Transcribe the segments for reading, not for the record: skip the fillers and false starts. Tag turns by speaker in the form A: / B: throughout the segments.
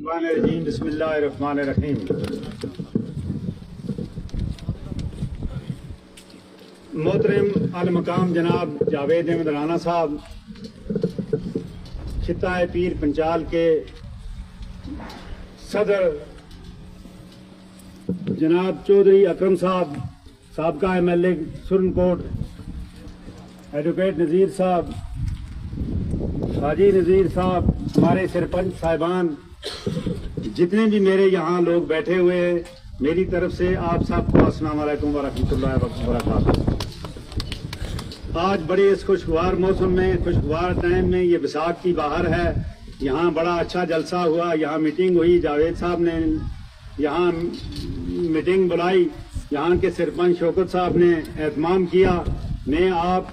A: بسم اللہ الرحمن الرحیم۔ محترم المقام جناب جاوید احمد رانا صاحب، خطہ پیر پنچال کے صدر جناب چودھری اکرم صاحب، سابقہ MLA سرن کوٹ، ایڈوکیٹ نذیر صاحب، حاجی نذیر صاحب، ہمارے سرپنچ صاحبان، جتنے بھی میرے یہاں لوگ بیٹھے ہوئے ہیں، میری طرف سے آپ سب کو السلام علیکم ورحمۃ اللہ وبرکاتہ۔ آج بڑے اس خوشگوار موسم میں، خوشگوار ٹائم میں، یہ وساکھ کی بہار ہے، یہاں بڑا اچھا جلسہ ہوا، یہاں میٹنگ ہوئی، جاوید صاحب نے یہاں میٹنگ بلائی، یہاں کے سرپنچ شوکت صاحب نے اہتمام کیا۔ میں آپ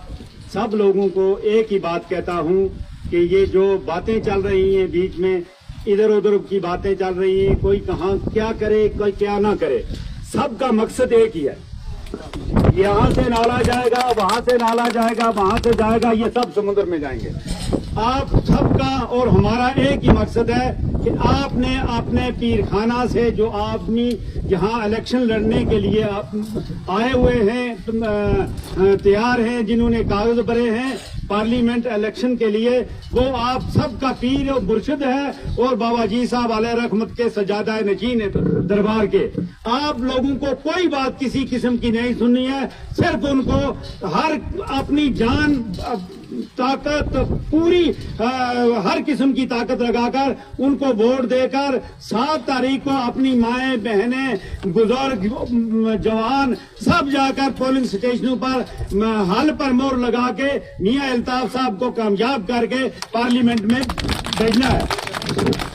A: سب لوگوں کو ایک ہی بات کہتا ہوں کہ یہ جو باتیں چل رہی ہیں بیچ میں، ادھر ادھر کی باتیں چل رہی ہیں، کوئی کہاں کیا کرے کوئی کیا نہ کرے، سب کا مقصد ایک ہی ہے۔ یہاں سے نالا جائے گا، وہاں سے نالا جائے گا، وہاں سے جائے گا، یہ سب سمندر میں جائیں گے۔ آپ سب کا اور ہمارا ایک ہی مقصد ہے کہ آپ نے اپنے پیر خانہ سے جو آدمی یہاں الیکشن لڑنے کے لیے آئے ہوئے ہیں، تیار ہیں، جنہوں نے کاغذ بھرے ہیں پارلیمنٹ الیکشن کے لیے، وہ آپ سب کا پیر و مرشد ہے اور بابا جی صاحب علیہ رحمت کے سجادہ نشین دربار کے۔ آپ لوگوں کو کوئی بات کسی قسم کی نہیں سننی ہے، صرف ان کو ہر اپنی جان، طاقت، پوری ہر قسم کی طاقت لگا کر ان کو ووٹ دے کر 7 تاریخ کو اپنی مائیں، بہنیں، بزرگ، جوان سب جا کر پولنگ سٹیشنوں پر حل پر مہر لگا کے میاں الطاف صاحب کو کامیاب کر کے پارلیمنٹ میں بھیجنا ہے۔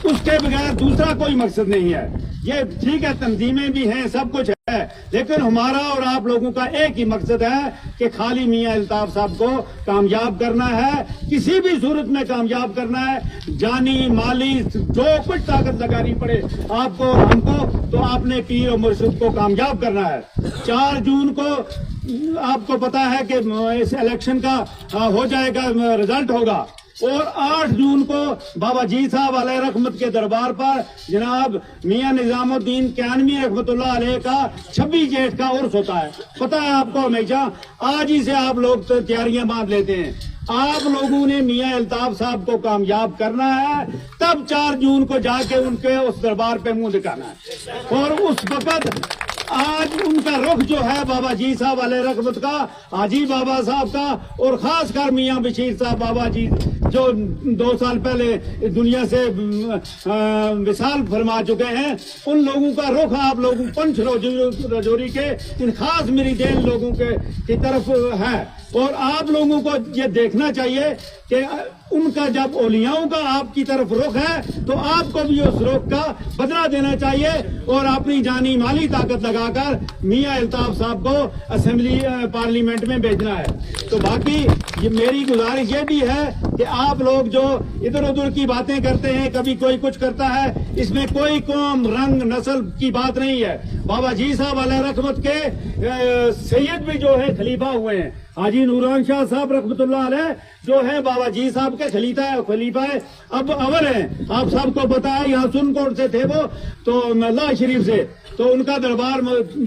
A: اس کے بغیر دوسرا کوئی مقصد نہیں ہے۔ یہ ٹھیک ہے، تنظیمیں بھی ہیں، سب کچھ ہے، لیکن ہمارا اور آپ لوگوں کا ایک ہی مقصد ہے کہ خالی میاں الطاف صاحب کو کامیاب کرنا ہے، کسی بھی صورت میں کامیاب کرنا ہے، جانی مالی جو کچھ طاقت لگانی پڑے آپ کو ہم کو، تو آپ نے پیر و مرشد کو کامیاب کرنا ہے۔ 4 جون کو آپ کو پتا ہے کہ اس الیکشن کا ہو جائے گا، رزلٹ ہوگا، اور 8 جون کو بابا جی صاحب علیہ رحمت کے دربار پر جناب میاں نظام الدین کیانوی رحمت اللہ علیہ کا 26 جیٹھ کا عرس ہوتا ہے۔ پتہ ہے آپ کو، ہمیشہ آج ہی سے آپ لوگ تیاریاں باندھ لیتے ہیں۔ آپ لوگوں نے میاں الطاف صاحب کو کامیاب کرنا ہے، تب 4 جون کو جا کے ان کے اس دربار پہ منہ دکھانا ہے، اور اس وقت آج ان کا رخ جو ہے بابا جی صاحب علیہ رحمت کا، حاجی بابا صاحب کا، اور خاص کر میاں بشیر صاحب بابا جی جو 2 سال پہلے دنیا سے وصال فرما چکے ہیں، ان لوگوں کا رخ آپ لوگوں پنچ رجوری کے ان خاص مریدین لوگوں کی طرف ہے، اور آپ لوگوں کو یہ دیکھنا چاہیے کہ ان کا جب اولیاؤں کا آپ کی طرف رخ ہے تو آپ کو بھی اس رخ کا بدلہ دینا چاہیے، اور اپنی جانی مالی طاقت لگا کر میاں الطاف صاحب کو اسمبلی پارلیمنٹ میں بھیجنا ہے۔ تو باقی یہ میری گزارش یہ بھی ہے کہ آپ لوگ جو ادھر ادھر کی باتیں کرتے ہیں، کبھی کوئی کچھ کرتا ہے، اس میں کوئی قوم، رنگ، نسل کی بات نہیں ہے۔ بابا جی صاحب علیہ رحمت کے سید بھی جو ہے خلیفہ ہوئے ہیں، حاجی نوران شاہ صاحب رحمت اللہ علیہ جو ہے بابا جی صاحب کے خلیفہ اب اول ہیں۔ آپ سب کو پتا ہے، یہاں سن کوٹ سے تھے وہ، تو اللہ شریف سے، تو ان کا دربار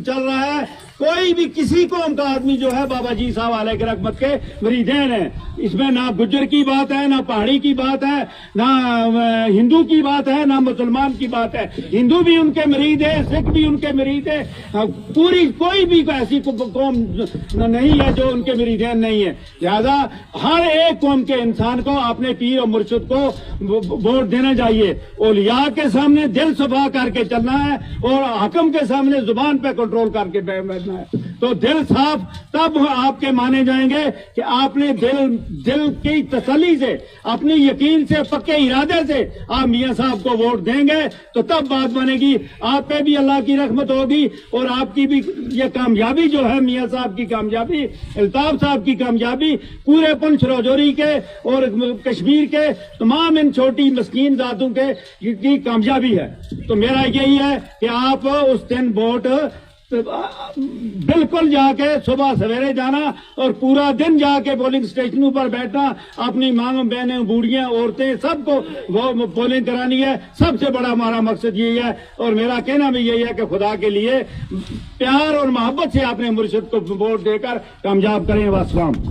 A: چل رہا ہے۔ کوئی بھی کسی قوم کا آدمی جو ہے بابا جی صاحب علیہ رحمت کے مریدین ہیں، اس میں نہ گجر کی بات ہے، نہ پہاڑی کی بات ہے، نہ ہندو کی بات ہے، نہ مسلمان کی بات ہے۔ ہندو بھی ان کے مرید ہے، سکھ بھی ان کے مرید ہے، پوری کوئی بھی ایسی قوم نہیں ہے جو ان کے مریدین نہیں ہے۔ لہذا ہر ایک قوم کے انسان کو اپنے پیر اور مرشد کو ووٹ دینا چاہیے، اولیاء کے سامنے دل صفا کر کے چلنا ہے، اور حکم کے سامنے زبان پہ کنٹرول کر کے بیٹھنا ہے۔ تو دل صاف تب آپ کے مانے جائیں گے کہ آپ نے دل کی تسلی سے، اپنی یقین سے، پکے ارادے سے آپ میاں صاحب کو ووٹ دیں گے، تو تب بات بنے گی، آپ پہ بھی اللہ کی رحمت ہوگی، اور آپ کی بھی یہ کامیابی جو ہے، میاں صاحب کی کامیابی، الطاف صاحب کی کامیابی، پورے پنچ راجوری کے اور کشمیر کے تمام ان چھوٹی مسکین ذاتوں کی کامیابی ہے۔ تو میرا یہی ہے کہ آپ اس دن ووٹ بالکل جا کے صبح سویرے جانا اور پورا دن جا کے پولنگ اسٹیشنوں پر بیٹھنا، اپنی ماں بہنیں، بوڑھیاں، عورتیں سب کو وہ پولنگ کرانی ہے. سب سے بڑا ہمارا مقصد یہی ہے، اور میرا کہنا بھی یہی ہے کہ خدا کے لیے پیار اور محبت سے اپنے مرشد کو ووٹ دے کر کامیاب کریں. والسلام.